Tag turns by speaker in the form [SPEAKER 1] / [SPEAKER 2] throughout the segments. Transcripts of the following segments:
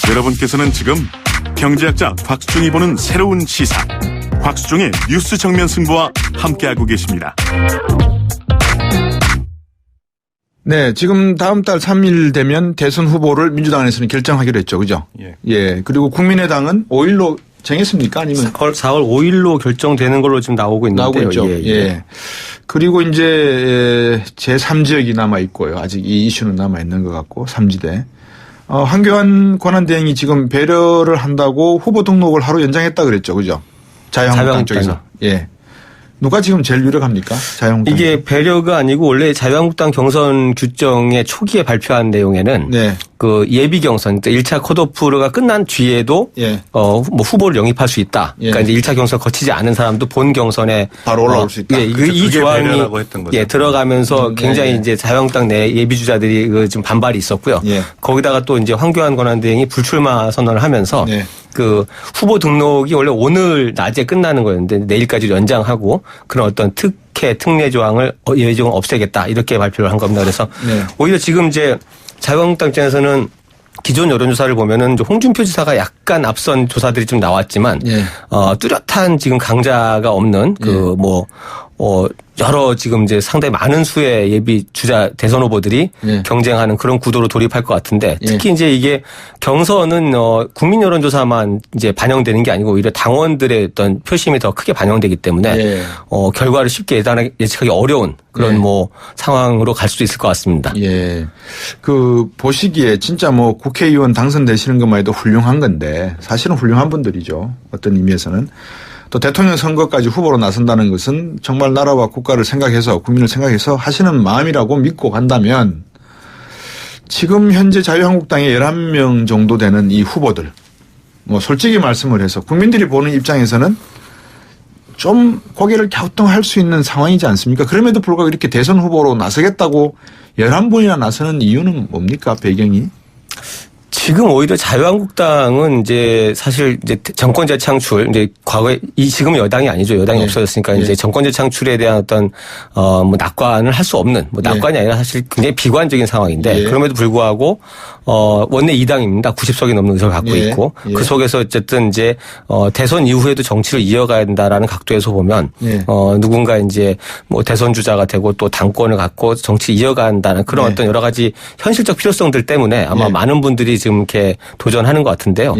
[SPEAKER 1] 여러분께서는 지금 경제학자 곽수종이 보는 새로운 시사 곽수종의 뉴스 정면 승부와 함께하고 계십니다.
[SPEAKER 2] 네, 지금 다음 달 3일 되면 대선 후보를 민주당에서는 결정하기로 했죠. 그죠? 예. 그리고 국민의당은 5일로 정했습니까? 아니면
[SPEAKER 3] 4월 5일로 결정되는 걸로 지금 나오고 있는데요.
[SPEAKER 2] 나오고 있죠. 예. 그리고 이제 제3지역이 남아 있고요. 아직 이 이슈는 남아 있는 것 같고 3지대. 한교안 권한대행이 지금 배려를 한다고 후보 등록을 하루 연장했다 그랬죠. 그죠? 자유한국당 쪽에서. 예. 누가 지금 제일 유력합니까? 자유한국당.
[SPEAKER 3] 이게 배려가 아니고 원래 자유한국당 경선 규정의 초기에 발표한 내용에는
[SPEAKER 2] 네.
[SPEAKER 3] 그 예비 경선, 그러니까 1차 컷오프가 끝난 뒤에도
[SPEAKER 2] 예.
[SPEAKER 3] 뭐 후보를 영입할 수 있다. 그러니까 이제 1차 경선 거치지 않은 사람도 본 경선에
[SPEAKER 2] 바로 올라올 수 있다.
[SPEAKER 3] 예, 이 조항이 들어가면서 굉장히
[SPEAKER 2] 네.
[SPEAKER 3] 이제 자유한국당 내 예비 주자들이 좀 반발이 있었고요.
[SPEAKER 2] 예.
[SPEAKER 3] 거기다가 또 이제 황교안 권한대행이 불출마 선언을 하면서
[SPEAKER 2] 네.
[SPEAKER 3] 그 후보 등록이 원래 오늘 낮에 끝나는 거였는데 내일까지 연장하고 그런 어떤 특례 조항을 예정을 없애겠다 이렇게 발표를 한 겁니다. 그래서
[SPEAKER 2] 네.
[SPEAKER 3] 오히려 지금 이제 자유한국당 입장에서는 기존 여론조사를 보면은 홍준표 지사가 약간 앞선 조사들이 좀 나왔지만
[SPEAKER 2] 예.
[SPEAKER 3] 뚜렷한 지금 강자가 없는 여러 지금 이제 상당히 많은 수의 예비 주자 대선 후보들이
[SPEAKER 2] 예.
[SPEAKER 3] 경쟁하는 그런 구도로 돌입할 것 같은데
[SPEAKER 2] 예.
[SPEAKER 3] 특히 이제 이게 경선은 국민 여론조사만 이제 반영되는 게 아니고 오히려 당원들의 어떤 표심이 더 크게 반영되기 때문에
[SPEAKER 2] 예.
[SPEAKER 3] 결과를 쉽게 예측하기 어려운 그런
[SPEAKER 2] 예.
[SPEAKER 3] 상황으로 갈 수도 있을 것 같습니다.
[SPEAKER 2] 예. 보시기에 진짜 국회의원 당선되시는 것만 해도 훌륭한 건데 사실은 훌륭한 분들이죠. 어떤 의미에서는. 또 대통령 선거까지 후보로 나선다는 것은 정말 나라와 국가를 생각해서 국민을 생각해서 하시는 마음이라고 믿고 간다면 지금 현재 자유한국당에 11명 정도 되는 이 후보들 솔직히 말씀을 해서 국민들이 보는 입장에서는 좀 고개를 갸우뚱할 수 있는 상황이지 않습니까? 그럼에도 불구하고 이렇게 대선 후보로 나서겠다고 11분이나 나서는 이유는 뭡니까? 배경이?
[SPEAKER 3] 지금 오히려 자유한국당은 이제 사실 이제 정권 재창출 이제 과거에 지금은 여당이 아니죠. 여당이 없어졌으니까 이제 정권 재창출에 대한 어떤 낙관을 할 수 없는 낙관이 아니라 사실 굉장히 비관적인 상황인데 그럼에도 불구하고 원내 2당입니다. 90석이 넘는 의석을 갖고 있고 그 속에서 어쨌든 이제 대선 이후에도 정치를 이어가야 된다라는 각도에서 보면 누군가 이제 대선 주자가 되고 또 당권을 갖고 정치 이어간다는 그런 어떤 여러 가지 현실적 필요성들 때문에 아마 많은 분들이 지금 이렇게 도전하는 것 같은데요.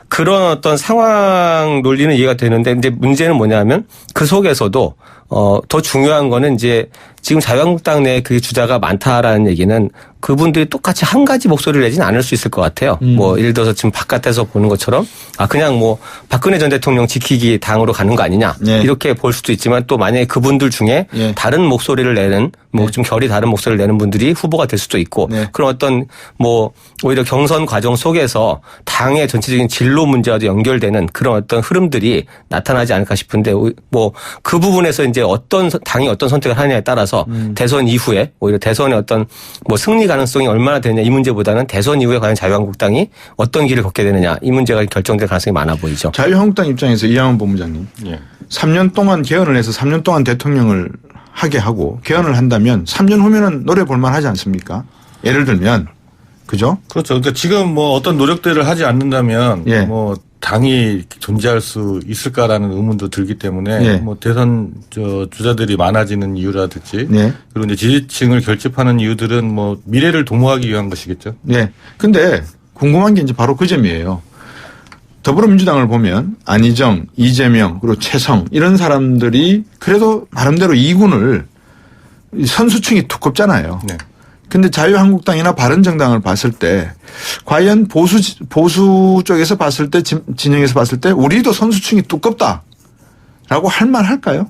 [SPEAKER 3] 그런 어떤 상황 논리는 이해가 되는데 이제 문제는 뭐냐면 그 속에서도 더 중요한 거는 이제 지금 자유한국당 내에 그 주자가 많다라는 얘기는 그분들이 똑같이 한 가지 목소리를 내지는 않을 수 있을 것 같아요. 예를 들어서 지금 바깥에서 보는 것처럼 그냥 박근혜 전 대통령 지키기 당으로 가는 거 아니냐 이렇게 볼 수도 있지만 또 만약에 그분들 중에 다른 목소리를 내는 좀 결이 다른 목소리를 내는 분들이 후보가 될 수도 있고 그런 어떤 오히려 경선 과정 속에서 당의 전체적인 진로 문제와도 연결되는 그런 어떤 흐름들이 나타나지 않을까 싶은데 그 부분에서 이제 당이 어떤 선택을 하느냐에 따라서 대선 이후에 오히려 대선의 어떤 승리 가능성이 얼마나 되느냐 이 문제보다는 대선 이후에 과연 자유한국당이 어떤 길을 걷게 되느냐 이 문제가 결정될 가능성이 많아 보이죠.
[SPEAKER 2] 자유한국당 입장에서 이양원 본부장님 3년 동안 개헌을 해서 3년 동안 대통령을 하게 하고 개헌을 한다면 3년 후면은 노려 볼만 하지 않습니까? 예를 들면 그죠?
[SPEAKER 4] 그렇죠. 그러니까 지금 어떤 노력들을 하지 않는다면 당이 존재할 수 있을까라는 의문도 들기 때문에 대선 주자들이 많아지는 이유라든지 그리고 이제 지지층을 결집하는 이유들은 미래를 도모하기 위한 것이겠죠.
[SPEAKER 2] 네. 근데 궁금한 게 이제 바로 그 점이에요. 더불어민주당을 보면 안희정, 이재명, 그리고 최성 이런 사람들이 그래도 나름대로 2군을 선수층이 두껍잖아요. 네. 근데 자유한국당이나 바른정당을 봤을 때 과연 보수 쪽에서 봤을 때 진영에서 봤을 때 우리도 선수층이 두껍다라고 할 만할까요?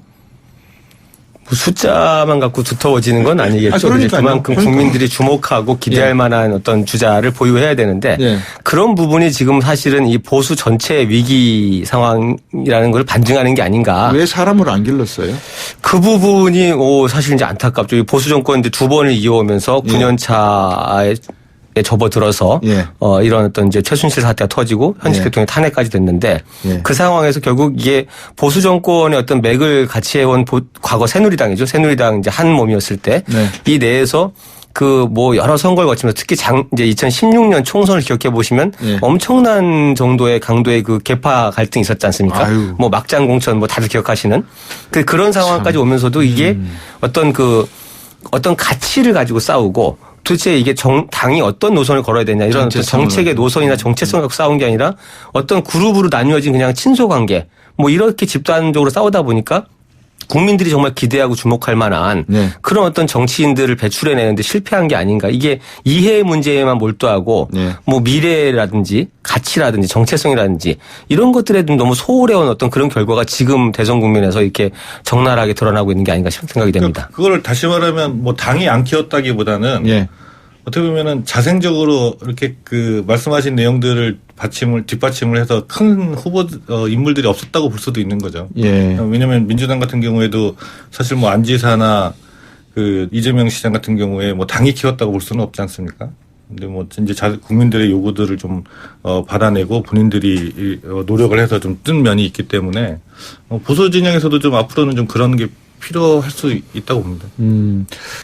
[SPEAKER 3] 숫자만 갖고 두터워지는 건 아니겠죠. 그만큼 국민들이 주목하고 기대할 만한 어떤 주자를 보유해야 되는데 그런 부분이 지금 사실은 이 보수 전체의 위기 상황이라는 걸 반증하는 게 아닌가.
[SPEAKER 2] 왜 사람을 안 길렀어요?
[SPEAKER 3] 그 부분이 사실 이제 안타깝죠. 이 보수 정권 두 번을 이어오면서 9년 차에 접어들어서 이런 어떤 이제 최순실 사태가 터지고 현직 대통령 탄핵까지 됐는데 그 상황에서 결국 이게 보수 정권의 어떤 맥을 같이 해온 과거 새누리당이죠. 새누리당 이제 한 몸이었을 때 이 내에서 그 뭐 여러 선거를 거치면서 특히 이제 2016년 총선을 기억해 보시면 예. 엄청난 정도의 강도의 그 계파 갈등이 있었지 않습니까? 아유. 뭐 막장 공천 뭐 다들 기억하시는 그런 상황까지 오면서도 이게 어떤 가치를 가지고 싸우고 도대체 이게 당이 어떤 노선을 걸어야 되냐 이런 어떤 정책의 노선이나 정체성을 갖고 싸운 게 아니라 어떤 그룹으로 나뉘어진 그냥 친소 관계 뭐 이렇게 집단적으로 싸우다 보니까 국민들이 정말 기대하고 주목할 만한 네. 그런 어떤 정치인들을 배출해내는데 실패한 게 아닌가. 이게 이해 문제에만 몰두하고 네. 뭐 미래라든지 가치라든지 정체성이라든지 이런 것들에 너무 소홀해온 어떤 그런 결과가 지금 대선 국면에서 이렇게 적나라하게 드러나고 있는 게 아닌가 생각이 됩니다.
[SPEAKER 4] 그걸 다시 말하면 뭐 당이 안 키웠다기보다는 네. 어떻게 보면은 자생적으로 이렇게 그 말씀하신 내용들을 뒷받침을 해서 큰 인물들이 없었다고 볼 수도 있는 거죠. 예. 왜냐하면 민주당 같은 경우에도 사실 뭐 안지사나 그 이재명 시장 같은 경우에 뭐 당이 키웠다고 볼 수는 없지 않습니까? 근데 뭐 이제 국민들의 요구들을 좀 받아내고 본인들이 노력을 해서 좀 뜬 면이 있기 때문에 보수 진영에서도 좀 앞으로는 좀 그런 게 필요할 수 있다고 봅니다.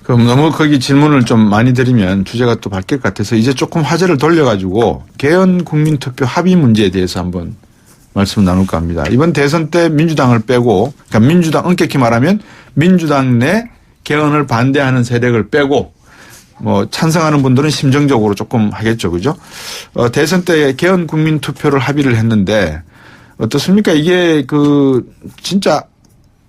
[SPEAKER 2] 그럼 너무 거기 질문을 좀 많이 드리면 주제가 또 바뀔 것 같아서 이제 조금 화제를 돌려가지고 개헌 국민투표 합의 문제에 대해서 한번 말씀을 나눌까 합니다. 이번 대선 때 민주당을 빼고, 그러니까 민주당, 엄격히 말하면 민주당 내 개헌을 반대하는 세력을 빼고 뭐 찬성하는 분들은 심정적으로 조금 하겠죠. 그죠? 대선 때 개헌 국민투표를 합의를 했는데 어떻습니까? 이게 진짜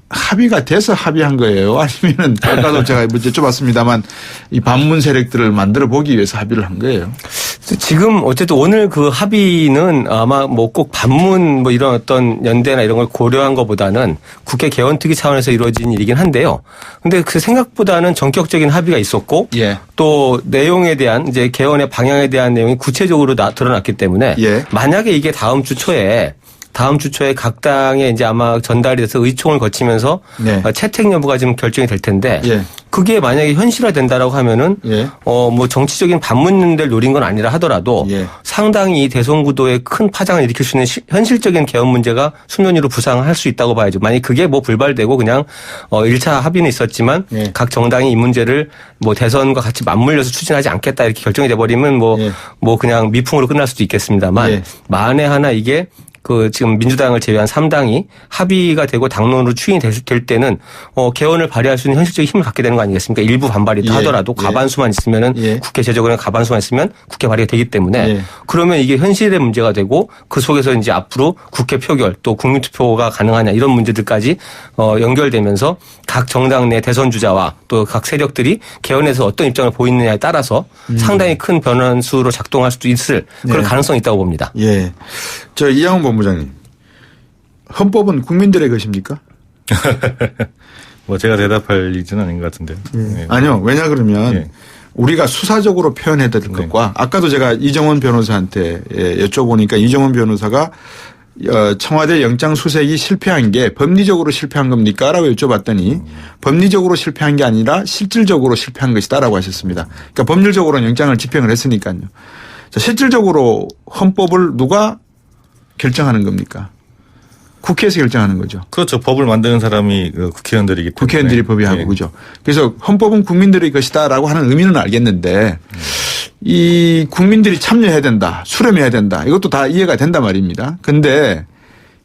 [SPEAKER 2] 합의가 돼서 합의한 거예요? 아니면은 아까도 제가 여쭤봤습니다만 이 반문 세력들을 만들어 보기 위해서 합의를 한 거예요?
[SPEAKER 3] 지금 어쨌든 오늘 그 합의는 아마 뭐 꼭 반문 뭐 이런 어떤 연대나 이런 걸 고려한 것보다는 국회 개헌특위 차원에서 이루어진 일이긴 한데요. 근데 그 생각보다는 전격적인 합의가 있었고 예. 또 내용에 대한 이제 개헌의 방향에 대한 내용이 구체적으로 드러났기 때문에 예. 만약에 이게 다음 주 초에 각 당에 이제 아마 전달이 돼서 의총을 거치면서 네. 채택 여부가 지금 결정이 될 텐데 예. 그게 만약에 현실화된다라고 하면은 예. 뭐 정치적인 반문연대를 노린 건 아니라 하더라도 예. 상당히 이 대선 구도에 큰 파장을 일으킬 수 있는 현실적인 개헌 문제가 수면 위로 부상할 수 있다고 봐야죠. 만약 그게 뭐 불발되고 그냥 1차 합의는 있었지만 예. 각 정당이 이 문제를 뭐 대선과 같이 맞물려서 추진하지 않겠다 이렇게 결정이 돼버리면 뭐 그냥 미풍으로 끝날 수도 있겠습니다만 예. 만에 하나 이게 지금 민주당을 제외한 3당이 합의가 되고 당론으로 추진이 될 때는 개헌을 발휘할 수 있는 현실적인 힘을 갖게 되는 거 아니겠습니까? 일부 반발이 예. 하더라도 과반수만 있으면은 예. 국회 제적으로 과반수만 있으면 국회 발의가 되기 때문에 예. 그러면 이게 현실의 문제가 되고 그 속에서 이제 앞으로 국회 표결 또 국민투표가 가능하냐 이런 문제들까지 연결되면서 각 정당 내 대선 주자와 또 각 세력들이 개헌에서 어떤 입장을 보이느냐에 따라서 상당히 큰 변환수로 작동할 수도 있을 그런 가능성이 있다고 봅니다.
[SPEAKER 2] 예. 이양훈 본부장님, 헌법은 국민들의 것입니까?
[SPEAKER 4] 뭐 제가 대답할 일은 아닌 것 같은데요.
[SPEAKER 2] 네. 아니요. 왜냐 그러면 네. 우리가 수사적으로 표현해야 될 것과 아까도 제가 이정원 변호사한테 여쭤보니까 이정원 변호사가 청와대 영장 수색이 실패한 게 법리적으로 실패한 겁니까? 라고 여쭤봤더니 법리적으로 실패한 게 아니라 실질적으로 실패한 것이다 라고 하셨습니다. 그러니까 법률적으로는 영장을 집행을 했으니까요. 자, 실질적으로 헌법을 누가 결정하는 겁니까? 국회에서 결정하는 거죠.
[SPEAKER 4] 그렇죠. 법을 만드는 사람이 국회의원들이기 때문에.
[SPEAKER 2] 국회의원들이 법의하고 그죠. 그래서 헌법은 국민들의 것이다라고 하는 의미는 알겠는데 이 국민들이 참여해야 된다. 수렴해야 된다. 이것도 다 이해가 된단 말입니다. 근데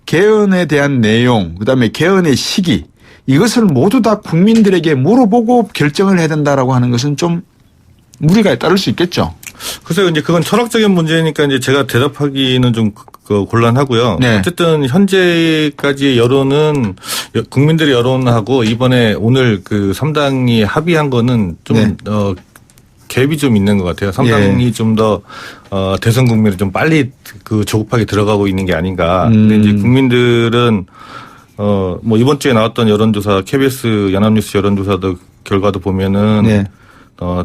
[SPEAKER 2] 개헌에 대한 내용 그다음에 개헌의 시기 이것을 모두 다 국민들에게 물어보고 결정을 해야 된다라고 하는 것은 좀 무리가 따를 수 있겠죠.
[SPEAKER 4] 글쎄요, 이제 그건 철학적인 문제니까 이제 제가 대답하기는 좀 곤란하고요. 네. 어쨌든 현재까지의 여론은 국민들의 여론하고 이번에 오늘 3당이 합의한 거는 좀 네. 갭이 좀 있는 것 같아요. 3당이 예. 좀 더 대선 국면에 좀 빨리 조급하게 들어가고 있는 게 아닌가. 근데 이제 국민들은 뭐 이번 주에 나왔던 여론조사 KBS 연합뉴스 여론조사도 결과도 보면은. 네.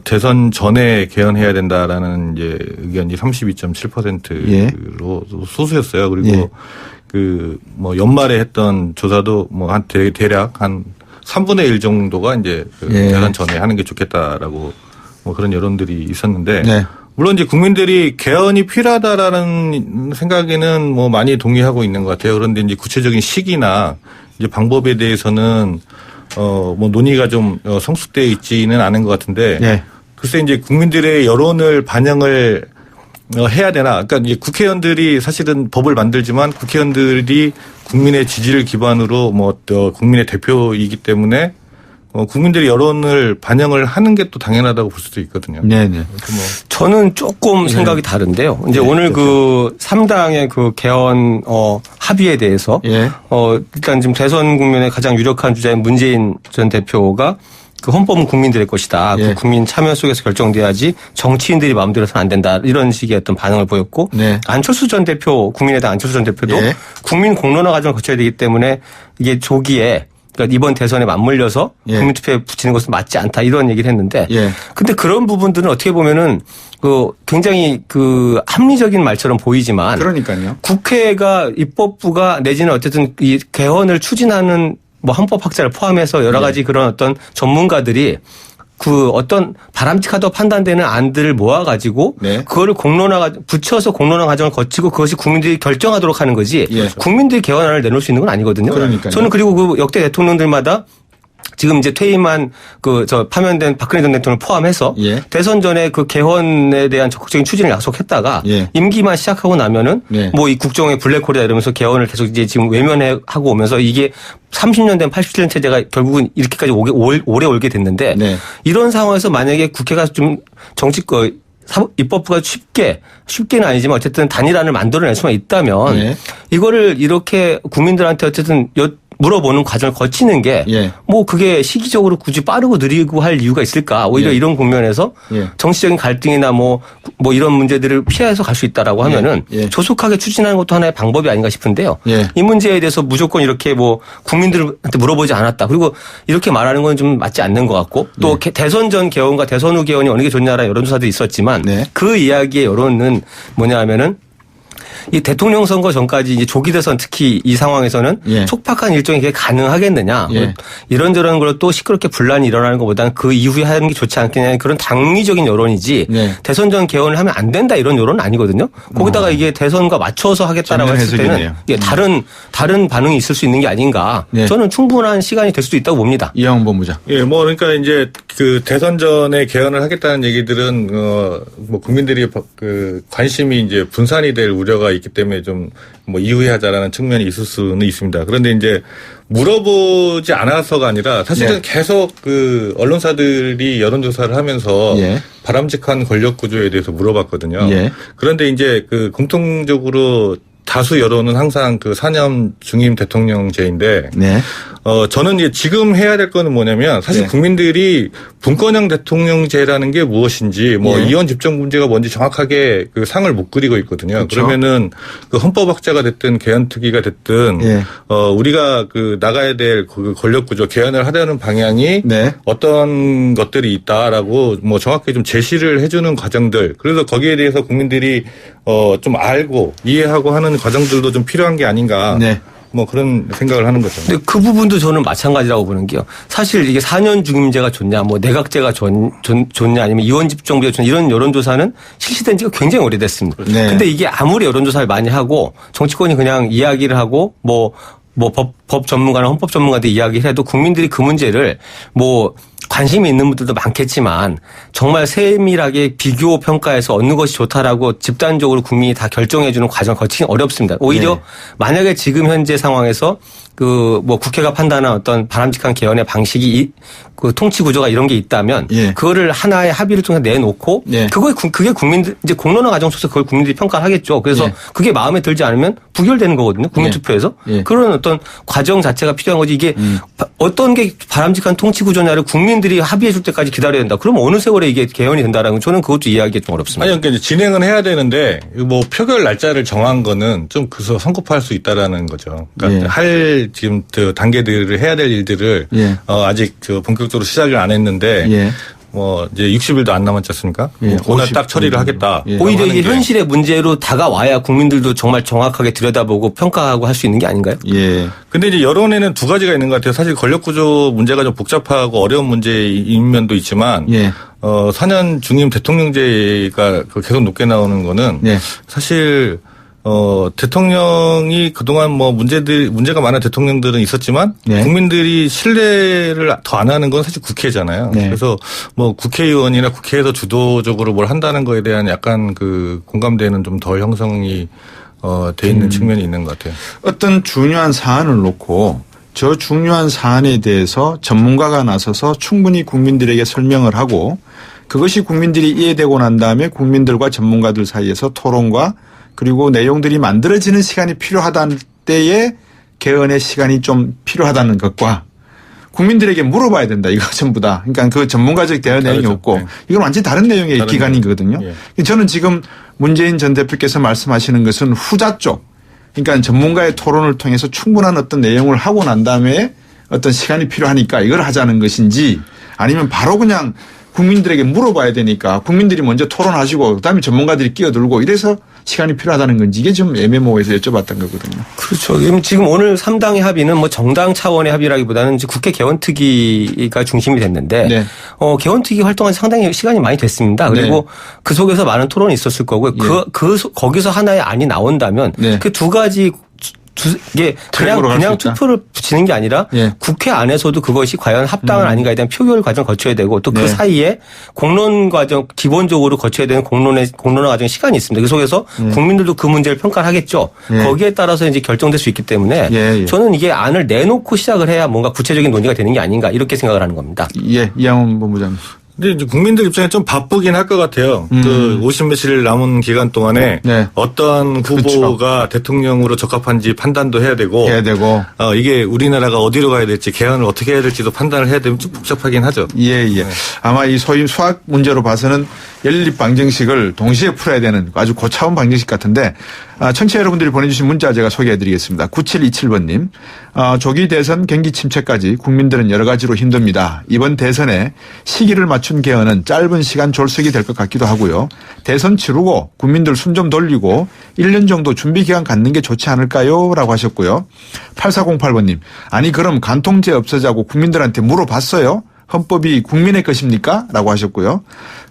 [SPEAKER 4] 대선 전에 개헌해야 된다라는 이제 의견이 32.7%로 예. 소수였어요. 그리고 예. 뭐 연말에 했던 조사도 뭐 대략 한 3분의 1 정도가 이제 예. 대선 전에 하는 게 좋겠다라고 뭐 그런 여론들이 있었는데 네. 물론 이제 국민들이 개헌이 필요하다라는 생각에는 뭐 많이 동의하고 있는 것 같아요. 그런데 이제 구체적인 시기나 이제 방법에 대해서는 뭐 논의가 좀 성숙되어 있지는 않은 것 같은데 네. 글쎄 이제 국민들의 여론을 반영을 해야 되나. 그러니까 이제 국회의원들이 사실은 법을 만들지만 국회의원들이 국민의 지지를 기반으로 뭐 또 국민의 대표이기 때문에 국민들의 여론을 반영을 하는 게 또 당연하다고 볼 수도 있거든요.
[SPEAKER 2] 네네.
[SPEAKER 3] 저는 조금 생각이 다른데요. 이제 오늘 그 3당의 그 개헌 합의에 대해서 일단 지금 대선 국면의 가장 유력한 주자인 문재인 전 대표가 그 헌법은 국민들의 것이다. 그 국민 참여 속에서 결정돼야지 정치인들이 마음대로 해서는 안 된다. 이런 식의 어떤 반응을 보였고 안철수 전 대표, 국민의당 안철수 전 대표도 국민 공론화 과정을 거쳐야 되기 때문에 이게 조기에 그러니까 이번 대선에 맞물려서 국민투표에 붙이는 것은 맞지 않다 이런 얘기를 했는데 근데 그런 부분들은 어떻게 보면은 그 굉장히 그 합리적인 말처럼 보이지만
[SPEAKER 2] 그러니까요.
[SPEAKER 3] 국회가 입법부가 내지는 어쨌든 이 개헌을 추진하는 뭐 헌법학자를 포함해서 여러 가지 그런 어떤 전문가들이 그 어떤 바람직하다고 판단되는 안들을 모아가지고 그거를 붙여서 공론화 과정을 거치고 그것이 국민들이 결정하도록 하는 거지 국민들이 개헌안을 내놓을 수 있는 건 아니거든요.
[SPEAKER 2] 그러니까요.
[SPEAKER 3] 저는 그리고 그 역대 대통령들마다 지금 이제 퇴임한 파면된 박근혜 전 대통령 포함해서 대선 전에 그 개헌에 대한 적극적인 추진을 약속했다가 임기만 시작하고 나면은 뭐 이 국정의 블랙홀이다 이러면서 개헌을 계속 이제 지금 외면하고 오면서 이게 30년 된 87년 체제가 결국은 이렇게까지 오래 올게 됐는데 이런 상황에서 만약에 국회가 좀 입법부가 쉽게는 아니지만 어쨌든 단일안을 만들어낼 수만 있다면 이거를 이렇게 국민들한테 어쨌든 물어보는 과정을 거치는 게 뭐 그게 시기적으로 굳이 빠르고 느리고 할 이유가 있을까? 오히려 이런 국면에서 정치적인 갈등이나 뭐 이런 문제들을 피해서 갈 수 있다라고 하면은 조속하게 추진하는 것도 하나의 방법이 아닌가 싶은데요. 이 문제에 대해서 무조건 이렇게 뭐 국민들한테 물어보지 않았다. 그리고 이렇게 말하는 건 좀 맞지 않는 것 같고 또 대선 전 개헌과 대선 후 개헌이 어느 게 좋냐라는 여론조사도 있었지만 그 이야기의 여론은 뭐냐 하면은 이 대통령 선거 전까지 이제 조기 대선 특히 이 상황에서는 촉박한 일정이 그게 가능하겠느냐. 이런저런 걸로 또 시끄럽게 분란이 일어나는 것보다는 그 이후에 하는 게 좋지 않겠냐. 그런 당위적인 여론이지 대선 전 개헌을 하면 안 된다 이런 여론은 아니거든요. 거기다가 이게 대선과 맞춰서 하겠다라고 했을 때는 다른 반응이 있을 수 있는 게 아닌가. 저는 충분한 시간이 될 수도 있다고 봅니다.
[SPEAKER 2] 이영훈 본부장.
[SPEAKER 4] 뭐 그러니까 이제 그 대선 전에 개헌을 하겠다는 얘기들은 뭐 국민들이 그 관심이 이제 분산이 될 우려가 있기 때문에 좀 뭐 이후에 하자라는 측면이 있을 수는 있습니다. 그런데 이제 물어보지 않아서가 아니라 사실은 계속 그 언론사들이 여론조사를 하면서 바람직한 권력 구조에 대해서 물어봤거든요. 그런데 이제 그 공통적으로 다수 여론은 항상 그 4년 중임 대통령제인데 저는 이제 지금 해야 될 거는 뭐냐면 사실 국민들이 분권형 대통령제라는 게 무엇인지 뭐 이원 집정 문제가 뭔지 정확하게 그 상을 못 그리고 있거든요. 그러면은 그 헌법학자가 됐든 개헌특위가 됐든 우리가 그 나가야 될 그 권력 구조 개헌을 하려는 방향이 어떤 것들이 있다라고 뭐 정확히 좀 제시를 해주는 과정들 그래서 거기에 대해서 국민들이 좀 알고 이해하고 하는 과정들도 좀 필요한 게 아닌가. 뭐 그런 생각을 하는 거죠.
[SPEAKER 3] 근데 그 부분도 저는 마찬가지라고 보는 게요. 사실 이게 4년 중임제가 좋냐, 뭐 내각제가 좋냐, 아니면 이원 집정부가 좋냐 이런 여론조사는 실시된 지가 굉장히 오래됐습니다. 근데 이게 아무리 여론조사를 많이 하고 정치권이 그냥 이야기를 하고 법 전문가나 헌법 전문가들 이야기를 해도 국민들이 그 문제를 뭐 관심이 있는 분들도 많겠지만 정말 세밀하게 비교 평가해서 어느 것이 좋다라고 집단적으로 국민이 다 결정해 주는 과정을 거치기 어렵습니다. 오히려 만약에 지금 현재 상황에서 그 뭐 국회가 판단한 어떤 바람직한 개헌의 방식이 그 통치 구조가 이런 게 있다면 그거를 하나의 합의를 통해 내놓고 그게 국민들 이제 공론화 과정 속에서 그걸 국민들이 평가를 하겠죠. 그래서 그게 마음에 들지 않으면 부결되는 거거든요. 국민투표에서 그런 어떤 과정 자체가 필요한 거지 이게 어떤 게 바람직한 통치 구조냐를 국민들이 합의해 줄 때까지 기다려야 된다. 그러면 어느 세월에 이게 개헌이 된다라는 건 저는 그것도 이해하기가 좀 어렵습니다.
[SPEAKER 4] 아니 그러니까 진행은 해야 되는데 뭐 표결 날짜를 정한 거는 좀 그래서 성급할 수 있다라는 거죠. 그러니까 할 지금 그 단계들을 해야 될 일들을 아직 그 본격적으로 시작을 안 했는데 뭐 이제 60일도 안 남았지 않습니까? 오늘 딱 처리를 하겠다.
[SPEAKER 3] 오히려 이게 현실의 문제로 다가와야 국민들도 정말 정확하게 들여다보고 평가하고 할 수 있는 게 아닌가요?
[SPEAKER 4] 근데 이제 여론에는 두 가지가 있는 것 같아요. 사실 권력구조 문제가 좀 복잡하고 어려운 문제인 면도 있지만 4년 중임 대통령제가 계속 높게 나오는 거는 사실 대통령이 그동안 뭐 문제가 많은 대통령들은 있었지만 네. 국민들이 신뢰를 더 안 하는 건 사실 국회잖아요. 네. 그래서 뭐 국회의원이나 국회에서 주도적으로 뭘 한다는 거에 대한 약간 그 공감대는 좀 더 형성이 돼 있는 측면이 있는 것 같아요.
[SPEAKER 2] 어떤 중요한 사안을 놓고 저 중요한 사안에 대해서 전문가가 나서서 충분히 국민들에게 설명을 하고 그것이 국민들이 이해되고 난 다음에 국민들과 전문가들 사이에서 토론과 그리고 내용들이 만들어지는 시간이 필요하다는 때에 개헌의 시간이 좀 필요하다는 것과 국민들에게 물어봐야 된다. 이거 전부 다. 그러니까 그 전문가적 대화 내용이 없고 네. 이건 완전히 다른 내용의 기간이거든요. 예. 저는 지금 문재인 전 대표께서 말씀하시는 것은 후자 쪽. 그러니까 전문가의 토론을 통해서 충분한 어떤 내용을 하고 난 다음에 어떤 시간이 필요하니까 이걸 하자는 것인지 아니면 바로 그냥 국민들에게 물어봐야 되니까 국민들이 먼저 토론하시고 그다음에 전문가들이 끼어들고 이래서 시간이 필요하다는 건지 이게 좀 애매모호해서 여쭤봤던 거거든요.
[SPEAKER 3] 그렇죠. 지금 오늘 3당의 합의는 뭐 정당 차원의 합의라기보다는 국회 개헌특위가 중심이 됐는데 네. 개헌특위 활동한 상당히 시간이 많이 됐습니다. 그리고 네. 그 속에서 많은 토론이 있었을 거고요. 네. 거기서 하나의 안이 나온다면 네. 그 두 가지 이게 그냥 투표를 붙이는 게 아니라 예. 국회 안에서도 그것이 과연 합당은 아닌가에 대한 표결 과정을 거쳐야 되고 또 그 네. 사이에 공론 과정 기본적으로 거쳐야 되는 공론화 과정 시간이 있습니다. 그 속에서 국민들도 그 문제를 평가를 하겠죠. 예. 거기에 따라서 이제 결정될 수 있기 때문에 예. 저는 이게 안을 내놓고 시작을 해야 뭔가 구체적인 논의가 되는 게 아닌가 이렇게 생각을 하는 겁니다.
[SPEAKER 2] 예, 이양훈 본부장님.
[SPEAKER 4] 근데 이제 국민들 입장에 좀 바쁘긴 할 것 같아요. 그 50몇일 남은 기간 동안에 네. 어떤 후보가 그렇죠. 대통령으로 적합한지 판단도 해야 되고 이게 우리나라가 어디로 가야 될지 개헌을 어떻게 해야 될지도 판단을 해야 되면 좀 복잡하긴 하죠.
[SPEAKER 2] 예. 네. 아마 이 소위 수학 문제로 봐서는 연립 방정식을 동시에 풀어야 되는 아주 고차원 방정식 같은데 청취자 여러분들이 보내주신 문자 제가 소개해드리겠습니다. 9727번님. 조기 대선 경기 침체까지 국민들은 여러 가지로 힘듭니다. 이번 대선에 시기를 맞춘 개헌은 짧은 시간 졸속이 될 것 같기도 하고요. 대선 치르고 국민들 숨 좀 돌리고 1년 정도 준비 기간 갖는 게 좋지 않을까요? 라고 하셨고요. 8408번님. 아니 그럼 간통죄 없애자고 국민들한테 물어봤어요? 헌법이 국민의 것입니까? 라고 하셨고요.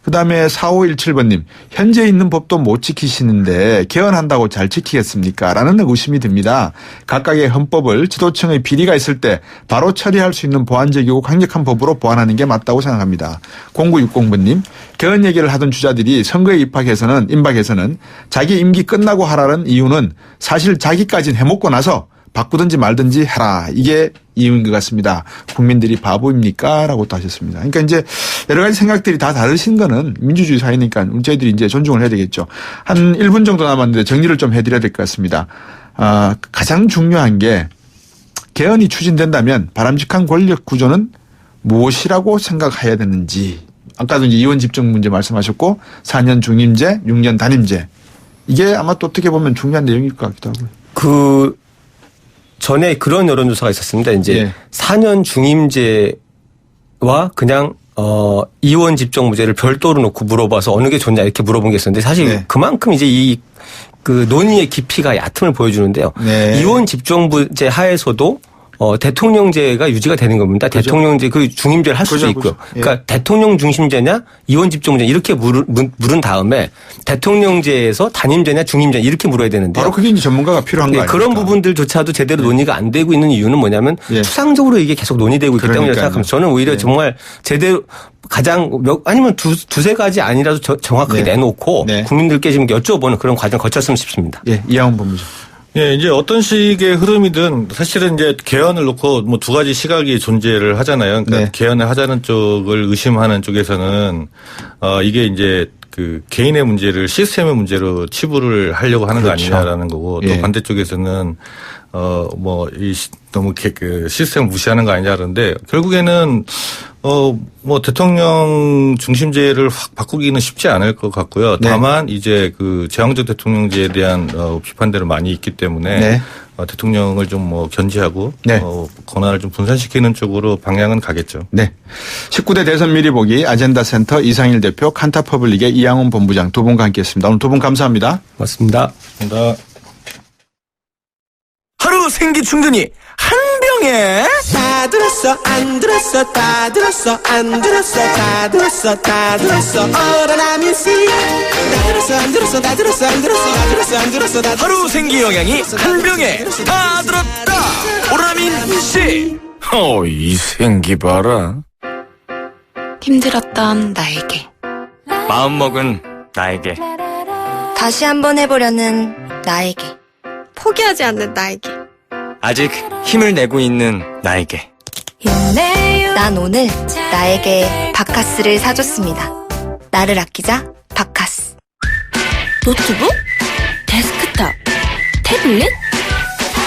[SPEAKER 2] 그다음에 4517번님. 현재 있는 법도 못 지키시는데 개헌한다고 잘 지키겠습니까? 라는 의심이 듭니다. 각각의 헌법을 지도층의 비리가 있을 때 바로 처리할 수 있는 보완적이고 강력한 법으로 보완하는 게 맞다고 생각합니다. 0960번님. 개헌 얘기를 하던 주자들이 선거에 임박해서는 자기 임기 끝나고 하라는 이유는 사실 자기까지는 해먹고 나서 바꾸든지 말든지 해라. 이게 이유인 것 같습니다. 국민들이 바보입니까? 라고 또 하셨습니다. 그러니까 이제 여러 가지 생각들이 다 다르신 거는 민주주의 사회니까 저희들이 이제 존중을 해야 되겠죠. 한 1분 정도 남았는데 정리를 좀 해드려야 될 것 같습니다. 가장 중요한 게 개헌이 추진된다면 바람직한 권력 구조는 무엇이라고 생각해야 되는지. 아까도 이제 이원 집중 문제 말씀하셨고 4년 중임제, 6년 단임제. 이게 아마 또 어떻게 보면 중요한 내용일 것 같기도 하고요.
[SPEAKER 3] 전에 그런 여론조사가 있었습니다. 이제 4년 중임제와 그냥 이원 집정무제를 별도로 놓고 물어봐서 어느 게 좋냐 이렇게 물어본 게 있었는데 사실 그만큼 이제 그 논의의 깊이가 얕음을 보여주는데요. 이원 집정무제 하에서도 대통령제가 유지가 되는 겁니다. 그렇죠. 대통령제 그 중임제를 할 수도 있고요. 그러니까 대통령 중심제냐 이원 집정무제 이렇게 물은 다음에 대통령제에서 단임제냐 중임제냐 이렇게 물어야 되는데
[SPEAKER 2] 바로 그게 이제 전문가가 필요한 거 아닙니까?
[SPEAKER 3] 그런 부분들조차도 제대로 논의가 안 되고 있는 이유는 뭐냐면 추상적으로 이게 계속 논의되고 있기 때문이라고 생각합니다. 저는 오히려 정말 제대로 아니면 두세 가지 아니라도 정확하게 내놓고 국민들께 지금 여쭤보는 그런 과정 거쳤으면 싶습니다.
[SPEAKER 2] 예, 이양훈 본부장.
[SPEAKER 4] 예, 이제 어떤 식의 흐름이든 사실은 이제 개헌을 놓고 뭐 두 가지 시각이 존재를 하잖아요. 그러니까 개헌을 하자는 쪽을 의심하는 쪽에서는 이게 이제 그 개인의 문제를 시스템의 문제로 치부를 하려고 하는 거 아니냐라는 거고 또 반대쪽에서는 너무 그 시스템을 무시하는 거 아니냐 그러는데 결국에는 뭐 대통령 중심제를 확 바꾸기는 쉽지 않을 것 같고요. 다만 이제 그 제왕적 대통령제에 대한 비판들은 많이 있기 때문에 대통령을 좀 뭐 견제하고 권한을 좀 분산시키는 쪽으로 방향은 가겠죠.
[SPEAKER 2] 네. 19대 대선 미리 보기 아젠다 센터 이상일 대표 칸타퍼블릭의 이양훈 본부장 두 분과 함께했습니다. 오늘 두 분 감사합니다.
[SPEAKER 3] 고맙습니다.
[SPEAKER 4] 감사합니다.
[SPEAKER 5] 하루 생기 충전이 한 병 김병의
[SPEAKER 6] 다 들었어 안 들었어 다 들었어 안 들었어 다 들었어 다 들었어 어른아민 씨 다 들었어 안 들었어 다 들었어 안 들었어 다 들었어 안 들었어 다
[SPEAKER 5] 하루 생기 영양이 한 병에 다 들었다. 오라민 씨. 이 생기 봐라.
[SPEAKER 7] 힘들었던 나에게,
[SPEAKER 5] 마음먹은 나에게,
[SPEAKER 8] 다시 한번 해보려는 나에게,
[SPEAKER 9] 포기하지 않는 나에게,
[SPEAKER 5] 아직 힘을 내고 있는 나에게.
[SPEAKER 8] 난 오늘 나에게 바카스를 사줬습니다. 나를 아끼자 바카스.
[SPEAKER 9] 노트북? 데스크탑? 태블릿?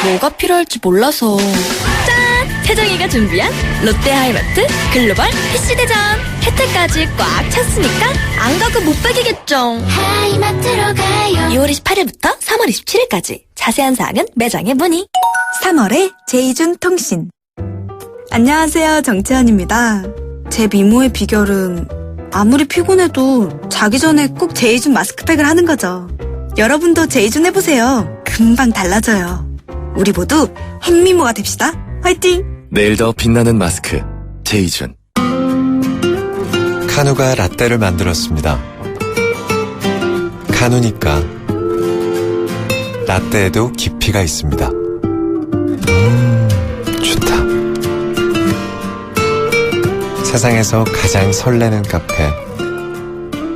[SPEAKER 9] 뭐가 필요할지 몰라서. 짠! 태정이가 준비한 롯데하이마트 글로벌 PC대전. 혜택까지 꽉 찼으니까 안 가고 못 빼기겠죠.
[SPEAKER 8] 하이마트로 가요.
[SPEAKER 9] 2월 28일부터 3월 27일까지 자세한 사항은 매장에 문의.
[SPEAKER 10] 3월의 제이준 통신. 안녕하세요, 정채연입니다. 제 미모의 비결은 아무리 피곤해도 자기 전에 꼭 제이준 마스크팩을 하는 거죠. 여러분도 제이준 해보세요. 금방 달라져요. 우리 모두 핵미모가 됩시다. 화이팅!
[SPEAKER 11] 내일 더 빛나는 마스크 제이준. 카누가 라떼를 만들었습니다. 카누니까 라떼에도 깊이가 있습니다. 좋다. 세상에서 가장 설레는 카페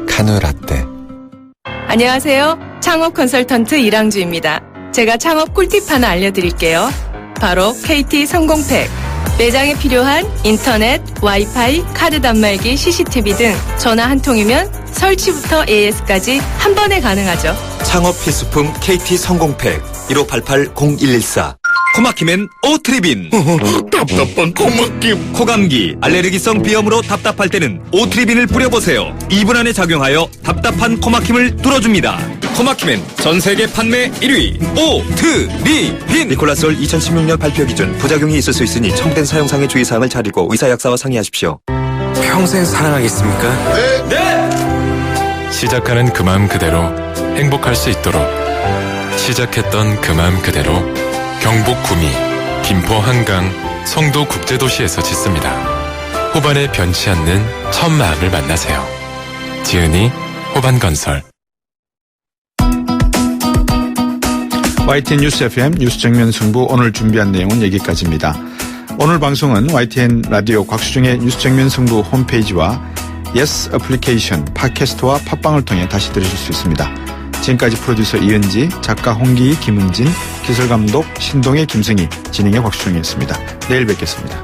[SPEAKER 11] 카누 라떼.
[SPEAKER 12] 안녕하세요. 창업 컨설턴트 이랑주입니다. 제가 창업 꿀팁 하나 알려드릴게요. 바로 KT 성공팩. 매장에 필요한 인터넷, 와이파이, 카드 단말기, CCTV 등 전화 한 통이면 설치부터 AS까지 한 번에 가능하죠.
[SPEAKER 13] 창업 필수품 KT 성공팩 1588-0114.
[SPEAKER 14] 코막힘엔 오트리빈.
[SPEAKER 13] 답답한 코막힘.
[SPEAKER 14] 코감기, 알레르기성 비염으로 답답할 때는 오트리빈을 뿌려보세요. 2분 안에 작용하여 답답한 코막힘을 뚫어줍니다. 코막힘엔 전세계 판매 1위 오트리빈.
[SPEAKER 13] 니콜라솔 2016년 발표 기준 부작용이 있을 수 있으니 첨단 사용상의 주의사항을 잘 읽고 의사 약사와 상의하십시오.
[SPEAKER 11] 평생 사랑하겠습니까?
[SPEAKER 15] 네. 시작하는 그 마음 그대로 행복할 수 있도록 시작했던 그 마음 그대로 경북 구미, 김포 한강, 송도 국제도시에서 짓습니다. 호반에 변치 않는 첫 마음을 만나세요. 지은이 호반건설.
[SPEAKER 2] YTN 뉴스 FM 뉴스 정면 승부 오늘 준비한 내용은 여기까지입니다. 오늘 방송은 YTN 라디오 곽수중의 뉴스 정면 승부 홈페이지와 예스 애플리케이션, 팟캐스트와 팟빵을 통해 다시 들으실 수 있습니다. 지금까지 프로듀서 이은지, 작가 홍기희, 김은진, 기술감독 신동의 김승희, 진행의 곽수중이었습니다. 내일 뵙겠습니다.